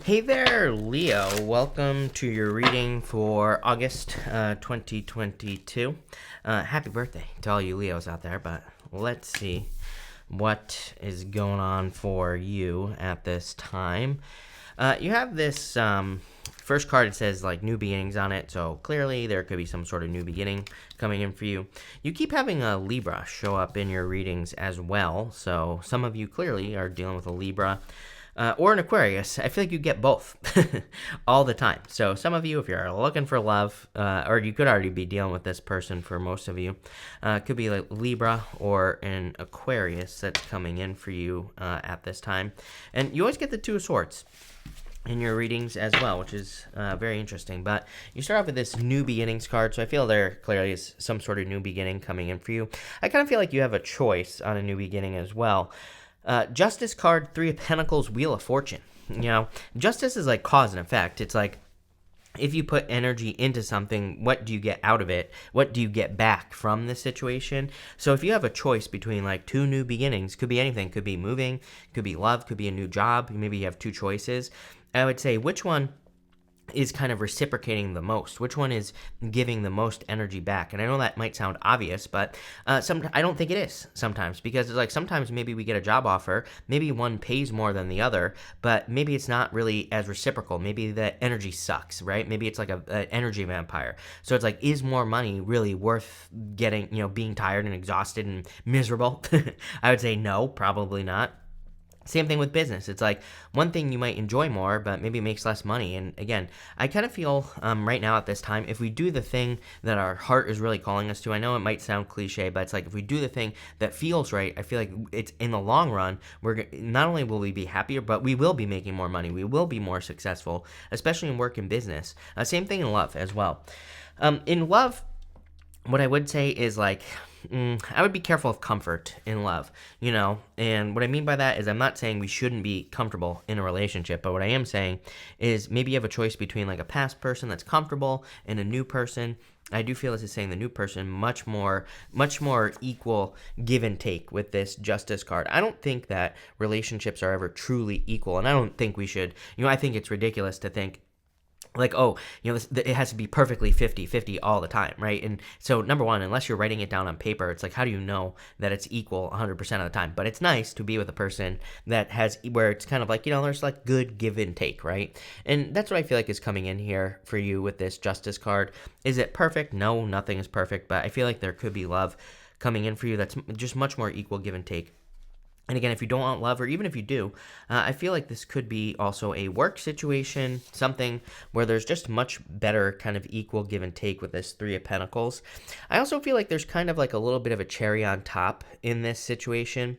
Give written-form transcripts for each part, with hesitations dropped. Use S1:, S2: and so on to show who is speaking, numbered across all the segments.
S1: Hey there, Leo. Welcome to your reading for August 2022. Happy birthday to all you Leos out there, but let's see what is going on for you at this time. You have this first card. It says like new beginnings on it, so clearly there could be some sort of new beginning coming in for you. You keep having a Libra show up in your readings as well, so some of you clearly are dealing with a Libra. Or an Aquarius. I feel like you get both all the time. So some of you, if you're looking for love, or you could already be dealing with this person for most of you, could be like Libra or an Aquarius that's coming in for you at this time. And you always get the Two of Swords in your readings as well, which is very interesting. But you start off with this new beginnings card, so I feel there clearly is some sort of new beginning coming in for you. I kind of feel like you have a choice on a new beginning as well. Justice card, Three of Pentacles, Wheel of Fortune. You know, justice is like cause and effect. It's like if you put energy into something, what do you get out of it? What do you get back from the situation? So if you have a choice between like two new beginnings, could be anything, could be moving, could be love, could be a new job. Maybe you have two choices. I would say which one is kind of reciprocating the most? Which one is giving the most energy back? And I know that might sound obvious, but I don't think it is sometimes, because it's like sometimes maybe we get a job offer, maybe one pays more than the other, but maybe it's not really as reciprocal. Maybe the energy sucks, right? Maybe it's like an energy vampire. So it's like, is more money really worth getting, being tired and exhausted and miserable? I would say no, probably not. Same thing with business. It's like one thing you might enjoy more, but maybe makes less money. And again, I kind of feel right now at this time, if we do the thing that our heart is really calling us to, I know it might sound cliche, but it's like if we do the thing that feels right, I feel like it's in the long run, not only will we be happier, but we will be making more money. We will be more successful, especially in work and business. Same thing in love as well. In love, what I would say is like, I would be careful of comfort in love, and what I mean by that is I'm not saying we shouldn't be comfortable in a relationship, but what I am saying is maybe you have a choice between like a past person that's comfortable and a new person. I do feel this is saying the new person much more equal give and take with this Justice card. I don't think that relationships are ever truly equal, and I don't think we should, I think it's ridiculous to think like, it has to be perfectly 50-50 all the time, right? And so, number one, unless you're writing it down on paper, it's like, how do you know that it's equal 100% of the time? But it's nice to be with a person that where it's kind of like, there's like good give and take, right? And that's what I feel like is coming in here for you with this Justice card. Is it perfect? No, nothing is perfect, but I feel like there could be love coming in for you that's just much more equal give and take. And again, if you don't want love, or even if you do, I feel like this could be also a work situation, something where there's just much better kind of equal give and take with this Three of Pentacles. I also feel like there's kind of like a little bit of a cherry on top in this situation.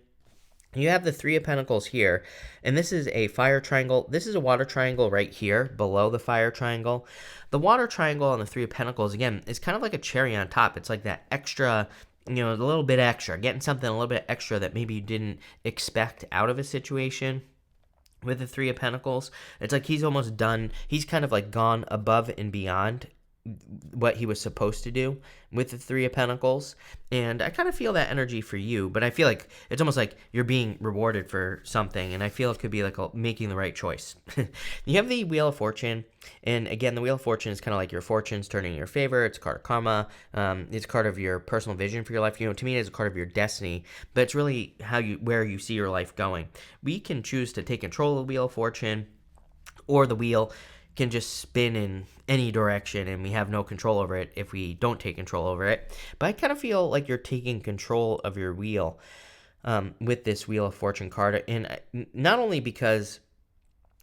S1: You have the Three of Pentacles here, and this is a fire triangle. This is a water triangle right here below the fire triangle. The water triangle on the Three of Pentacles, again, is kind of like a cherry on top. It's like that extra, a little bit extra, getting something a little bit extra that maybe you didn't expect out of a situation. With the Three of Pentacles, it's like he's almost done. He's kind of like gone above and beyond what he was supposed to do with the Three of Pentacles, and I kind of feel that energy for you, but I feel like it's almost like you're being rewarded for something, and I feel it could be like making the right choice. You have the Wheel of Fortune, and again, the Wheel of Fortune is kind of like your fortunes turning in your favor. It's a card of karma. It's a card of your personal vision for your life. To me, it's a card of your destiny, but it's really where you see your life going. We can choose to take control of the Wheel of Fortune, or the wheel can just spin in any direction and we have no control over it if we don't take control over it. But I kind of feel like you're taking control of your wheel with this Wheel of Fortune card. And not only because,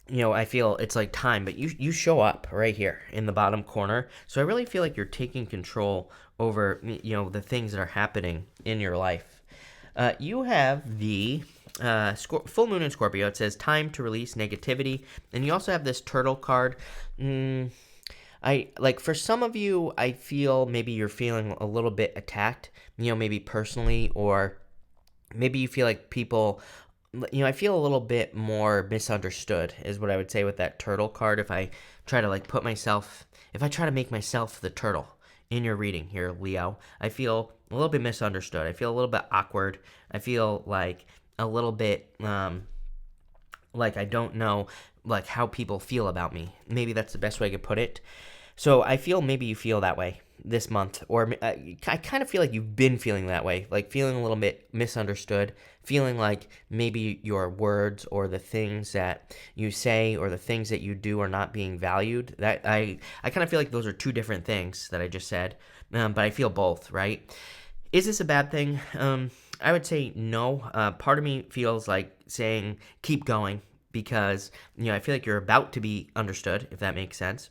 S1: I feel it's like time, but you show up right here in the bottom corner. So I really feel like you're taking control over, the things that are happening in your life. You have the full moon in Scorpio. It says time to release negativity, and you also have this turtle card. For some of you, I feel maybe you're feeling a little bit attacked, maybe personally, or maybe you feel like people, I feel a little bit more misunderstood is what I would say with that turtle card. If I try to make myself the turtle in your reading here, Leo, I feel a little bit misunderstood. I feel a little bit awkward. I feel like a little bit like I don't know like how people feel about me. Maybe that's the best way I could put it. So I feel maybe you feel that way this month, or I kind of feel like you've been feeling that way, like feeling a little bit misunderstood, feeling like maybe your words or the things that you say or the things that you do are not being valued. That I kind of feel like those are two different things that I just said, but I feel both, right? Is this a bad thing? I would say no. Part of me feels like saying keep going because, I feel like you're about to be understood, if that makes sense.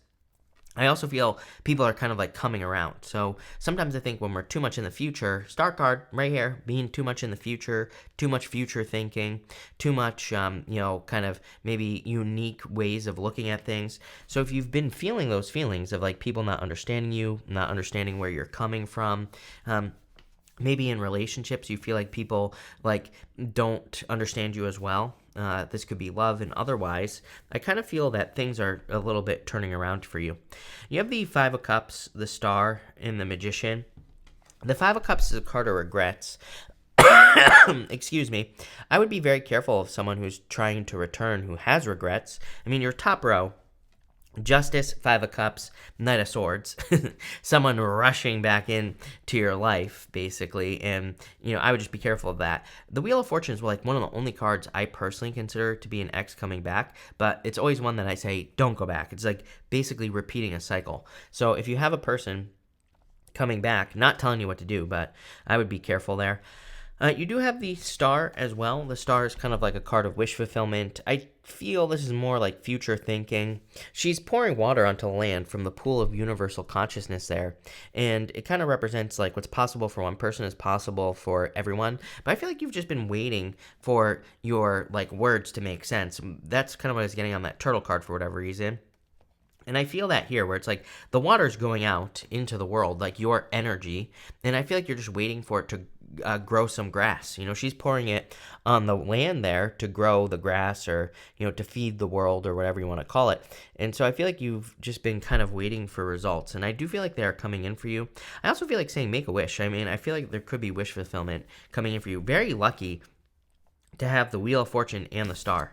S1: I also feel people are kind of like coming around. So sometimes I think when we're too much in the future, star card right here, being too much in the future, too much future thinking, too much, kind of maybe unique ways of looking at things. So if you've been feeling those feelings of like people not understanding you, not understanding where you're coming from, maybe in relationships you feel like people like don't understand you as well. This could be love and otherwise. I kind of feel that things are a little bit turning around for you. You have the Five of Cups, the Star, and the Magician. The Five of Cups is a card of regrets. Excuse me. I would be very careful of someone who's trying to return who has regrets. I mean, your top row, Justice, Five of Cups, Knight of Swords, someone rushing back into your life, basically, and, I would just be careful of that. The Wheel of Fortune is like one of the only cards I personally consider to be an ex coming back, but it's always one that I say, don't go back. It's like basically repeating a cycle. So if you have a person coming back, not telling you what to do, but I would be careful there. You do have the Star as well. The Star is kind of like a card of wish fulfillment. I feel this is more like future thinking. She's pouring water onto land from the pool of universal consciousness there. And it kind of represents like what's possible for one person is possible for everyone. But I feel like you've just been waiting for your like words to make sense. That's kind of what I was getting on that turtle card for whatever reason. And I feel that here where it's like the water's going out into the world, like your energy. And I feel like you're just waiting for it to grow some grass. She's pouring it on the land there to grow the grass or, to feed the world or whatever you want to call it. And so I feel like you've just been kind of waiting for results. And I do feel like they're coming in for you. I also feel like saying make a wish. I mean, I feel like there could be wish fulfillment coming in for you. Very lucky to have the Wheel of Fortune and the Star.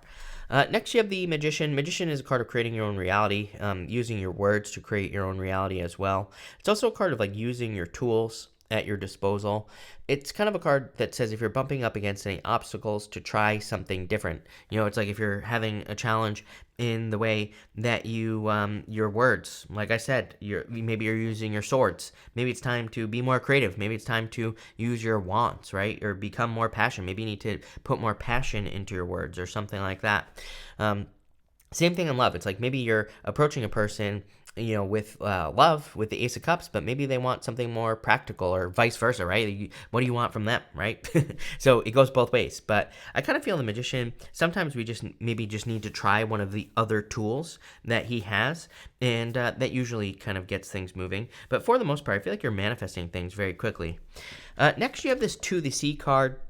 S1: Next, you have the Magician. Magician is a card of creating your own reality, using your words to create your own reality as well. It's also a card of like using your tools at your disposal. It's kind of a card that says if you're bumping up against any obstacles to try something different. It's like if you're having a challenge in the way that you, your words, like I said, maybe you're using your swords. Maybe it's time to be more creative. Maybe it's time to use your wands, right? Or become more passionate. Maybe you need to put more passion into your words or something like that. Same thing in love. It's like maybe you're approaching a person with love, with the Ace of Cups, but maybe they want something more practical or vice versa, right? What do you want from them, right? So it goes both ways. But I kind of feel the Magician, sometimes we just need to try one of the other tools that he has, and that usually kind of gets things moving. But for the most part, I feel like you're manifesting things very quickly. Next, you have this To the Sea card.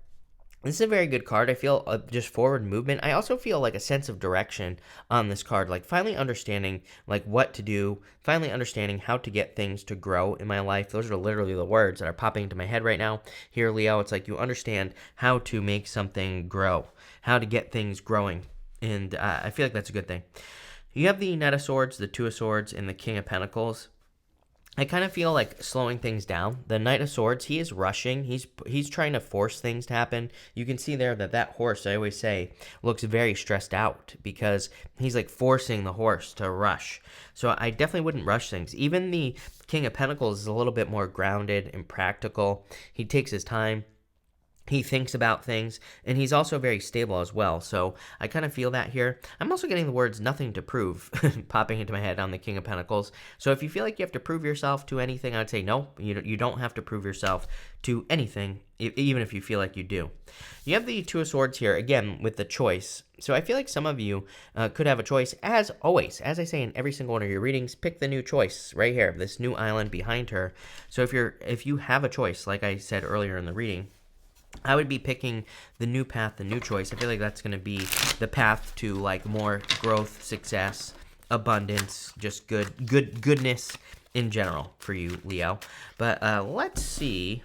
S1: This is a very good card. I feel just forward movement. I also feel like a sense of direction on this card, like finally understanding like what to do, finally understanding how to get things to grow in my life. Those are literally the words that are popping into my head right now. Here, Leo, it's like you understand how to make something grow, how to get things growing, and I feel like that's a good thing. You have the Knight of Swords, the Two of Swords, and the King of Pentacles. I kind of feel like slowing things down. The Knight of Swords, he is rushing. He's trying to force things to happen. You can see there that horse, I always say, looks very stressed out because he's like forcing the horse to rush. So I definitely wouldn't rush things. Even the King of Pentacles is a little bit more grounded and practical. He takes his time. He thinks about things, and he's also very stable as well. So I kind of feel that here. I'm also getting the words nothing to prove popping into my head on the King of Pentacles. So if you feel like you have to prove yourself to anything, I would say no, you don't have to prove yourself to anything, even if you feel like you do. You have the Two of Swords here, again, with the choice. So I feel like some of you could have a choice, as always. As I say in every single one of your readings, pick the new choice right here, this new island behind her. So if you have a choice, like I said earlier in the reading, I would be picking the new path, the new choice. I feel like that's going to be the path to like more growth, success, abundance, just goodness in general for you, Leo. But let's see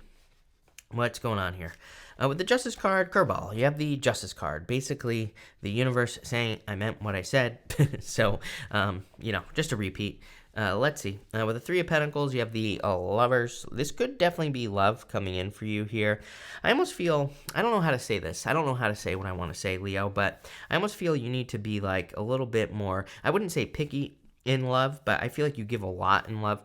S1: what's going on here. With the Justice card, curveball, you have the Justice card. Basically, the universe saying, I meant what I said. So, just to repeat. Let's see. With the Three of Pentacles, you have the Lovers. This could definitely be love coming in for you here. I almost feel, I don't know how to say this. I don't know how to say what I want to say, Leo, but I almost feel you need to be like a little bit more, I wouldn't say picky in love, but I feel like you give a lot in love,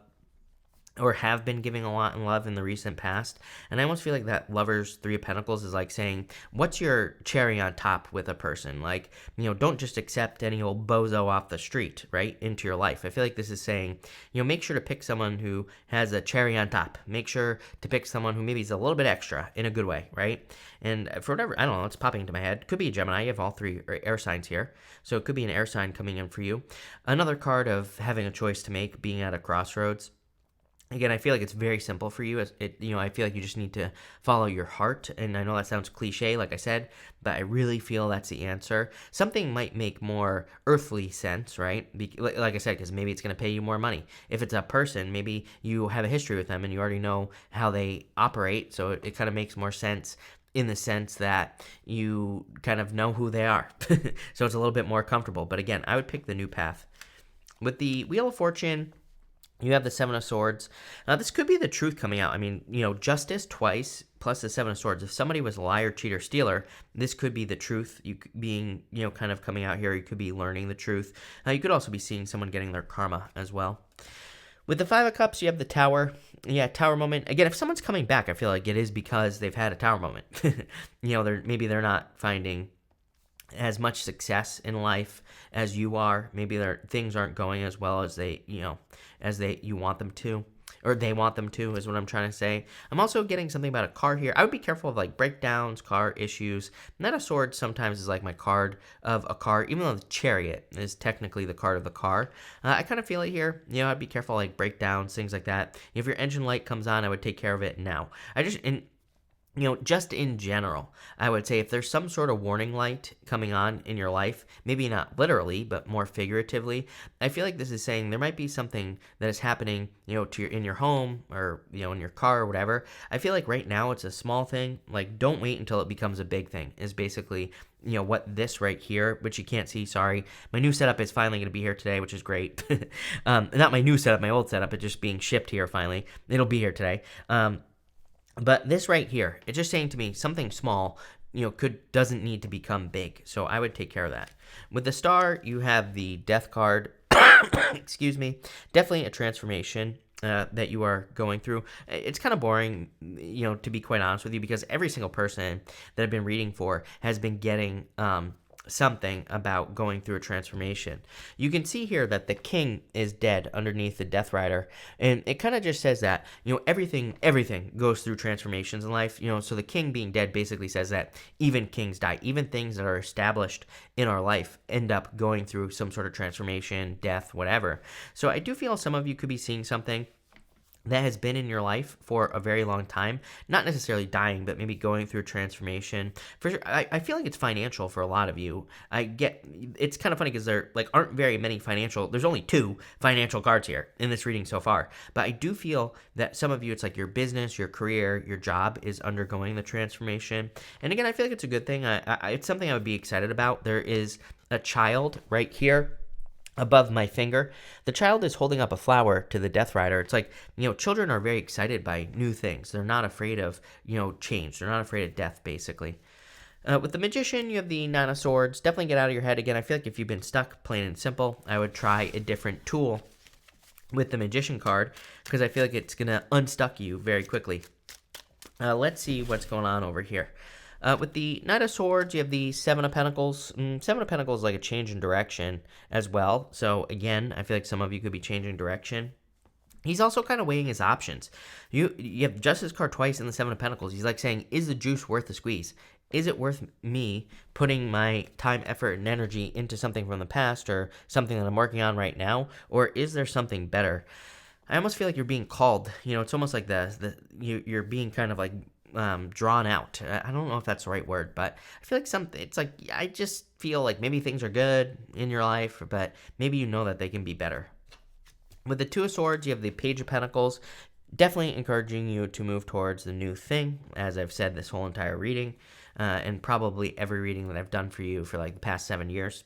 S1: or have been giving a lot in love in the recent past. And I almost feel like that Lovers, Three of Pentacles is like saying, what's your cherry on top with a person? Like, don't just accept any old bozo off the street, right, into your life. I feel like this is saying, make sure to pick someone who has a cherry on top. Make sure to pick someone who maybe is a little bit extra in a good way, right? And for whatever, I don't know, it's popping into my head. Could be a Gemini. You have all three air signs here. So it could be an air sign coming in for you. Another card of having a choice to make, being at a crossroads. Again, I feel like it's very simple for you. I feel like you just need to follow your heart. And I know that sounds cliche, like I said, but I really feel that's the answer. Something might make more earthly sense, right? Like I said, because maybe it's going to pay you more money. If it's a person, maybe you have a history with them and you already know how they operate. So it kind of makes more sense in the sense that you kind of know who they are. So it's a little bit more comfortable. But again, I would pick the new path. With the Wheel of Fortune, you have the Seven of Swords. Now, this could be the truth coming out. I mean, justice twice plus the Seven of Swords. If somebody was a liar, cheater, stealer, this could be the truth being, kind of coming out here. You could be learning the truth. You could also be seeing someone getting their karma as well. With the Five of Cups, you have the Tower. Yeah, Tower moment. Again, if someone's coming back, I feel like it is because they've had a Tower moment. Maybe they're not finding as much success in life as you are. Maybe their things aren't going as well as you want them to, or they want them to, is what I'm trying to say. I'm also getting something about a car here. I would be careful of like breakdowns, car issues. Knight of Swords sometimes is like my card of a car, even though the Chariot is technically the card of the car. I kind of feel it here. I'd be careful like breakdowns, things like that. If your engine light comes on, I would take care of it now. Just in general, I would say if there's some sort of warning light coming on in your life, maybe not literally, but more figuratively, I feel like this is saying there might be something that is happening, in your home or, in your car or whatever. I feel like right now it's a small thing. Like, don't wait until it becomes a big thing is basically, what this right here, which you can't see, sorry. My new setup is finally going to be here today, which is great. Not my new setup, my old setup, it's just being shipped here finally. It'll be here today. But this right here, it's just saying to me something small, doesn't need to become big. So I would take care of that. With the Star, you have the Death card. Excuse me. Definitely a transformation that you are going through. It's kind of boring, to be quite honest with you, because every single person that I've been reading for has been getting something about going through a transformation. You can see here that the King is dead underneath the Death Rider, and it kind of just says that everything goes through transformations in life. So the King being dead basically says that even kings die, even things that are established in our life end up going through some sort of transformation, death, whatever. So I do feel some of you could be seeing something that has been in your life for a very long time, not necessarily dying, but maybe going through a transformation. For sure, I feel like it's financial for a lot of you. It's kind of funny because there aren't very many there's only 2 financial cards here in this reading so far. But I do feel that some of you, it's like your business, your career, your job is undergoing the transformation. And again, I feel like it's a good thing. It's something I would be excited about. There is a child right here above my finger. The child is holding up a flower to the Death Rider. It's like, children are very excited by new things. They're not afraid of, change. They're not afraid of death, basically. With the Magician, you have the Nine of Swords. Definitely get out of your head. Again, I feel like if you've been stuck, plain and simple, I would try a different tool with the Magician card, because I feel like it's going to unstuck you very quickly. Let's see what's going on over here. With the Knight of Swords, you have the Seven of Pentacles. Seven of Pentacles is like a change in direction as well. So again, I feel like some of you could be changing direction. He's also kind of weighing his options. You have Justice card twice in the Seven of Pentacles. He's like saying, is the juice worth the squeeze? Is it worth me putting my time, effort, and energy into something from the past or something that I'm working on right now? Or is there something better? I almost feel like you're being called. It's almost like you're being kind of like drawn out. I don't know if that's the right word, but I feel like it's like, I just feel like maybe things are good in your life, but maybe that they can be better. With the Two of Swords, you have the Page of Pentacles. Definitely encouraging you to move towards the new thing, as I've said this whole entire reading, and probably every reading that I've done for you for like the past 7 years.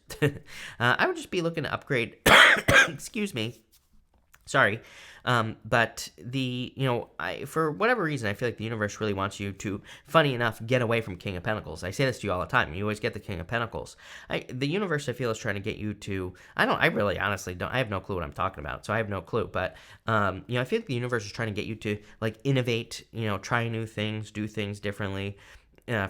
S1: I would just be looking to upgrade. Excuse me. Sorry. But for whatever reason, I feel like the universe really wants you to, funny enough, get away from King of Pentacles. I say this to you all the time. You always get the King of Pentacles. The universe, I feel, is trying to get you to, I really honestly don't, I have no clue what I'm talking about, so I have no clue. But, I feel like the universe is trying to get you to, like, innovate, try new things, do things differently.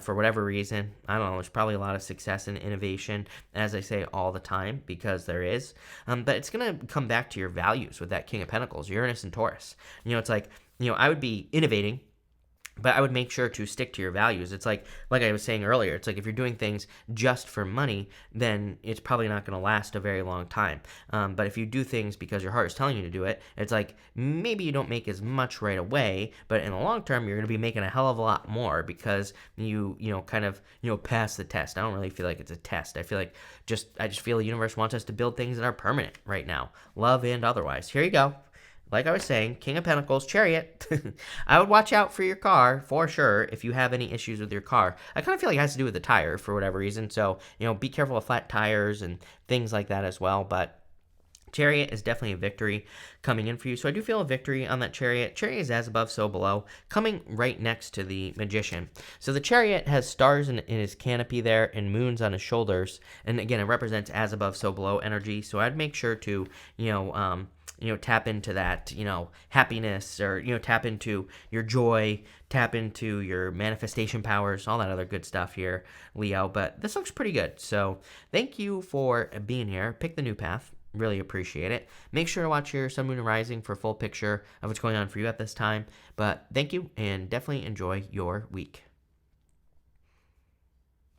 S1: For whatever reason, I don't know, there's probably a lot of success and innovation, as I say all the time, because there is. But it's going to come back to your values with that King of Pentacles, Uranus and Taurus. It's like, I would be innovating, but I would make sure to stick to your values. It's like I was saying earlier, it's like if you're doing things just for money, then it's probably not going to last a very long time. But if you do things because your heart is telling you to do it, it's like maybe you don't make as much right away, but in the long term, you're going to be making a hell of a lot more because you pass the test. I don't really feel like it's a test. I feel like I just feel the universe wants us to build things that are permanent right now, love and otherwise. Here you go. Like I was saying, King of Pentacles, Chariot. I would watch out for your car, for sure, if you have any issues with your car. I kind of feel like it has to do with the tire for whatever reason. So, be careful of flat tires and things like that as well. But Chariot is definitely a victory coming in for you. So I do feel a victory on that Chariot. Chariot is as above, so below, coming right next to the Magician. So the Chariot has stars in his canopy there and moons on his shoulders. And again, it represents as above, so below energy. So I'd make sure to, tap into that, happiness, or, tap into your joy, tap into your manifestation powers, all that other good stuff here, Leo. But this looks pretty good. So thank you for being here. Pick the new path. Really appreciate it. Make sure to watch your Sun, Moon, and Rising for a full picture of what's going on for you at this time. But thank you, and definitely enjoy your week.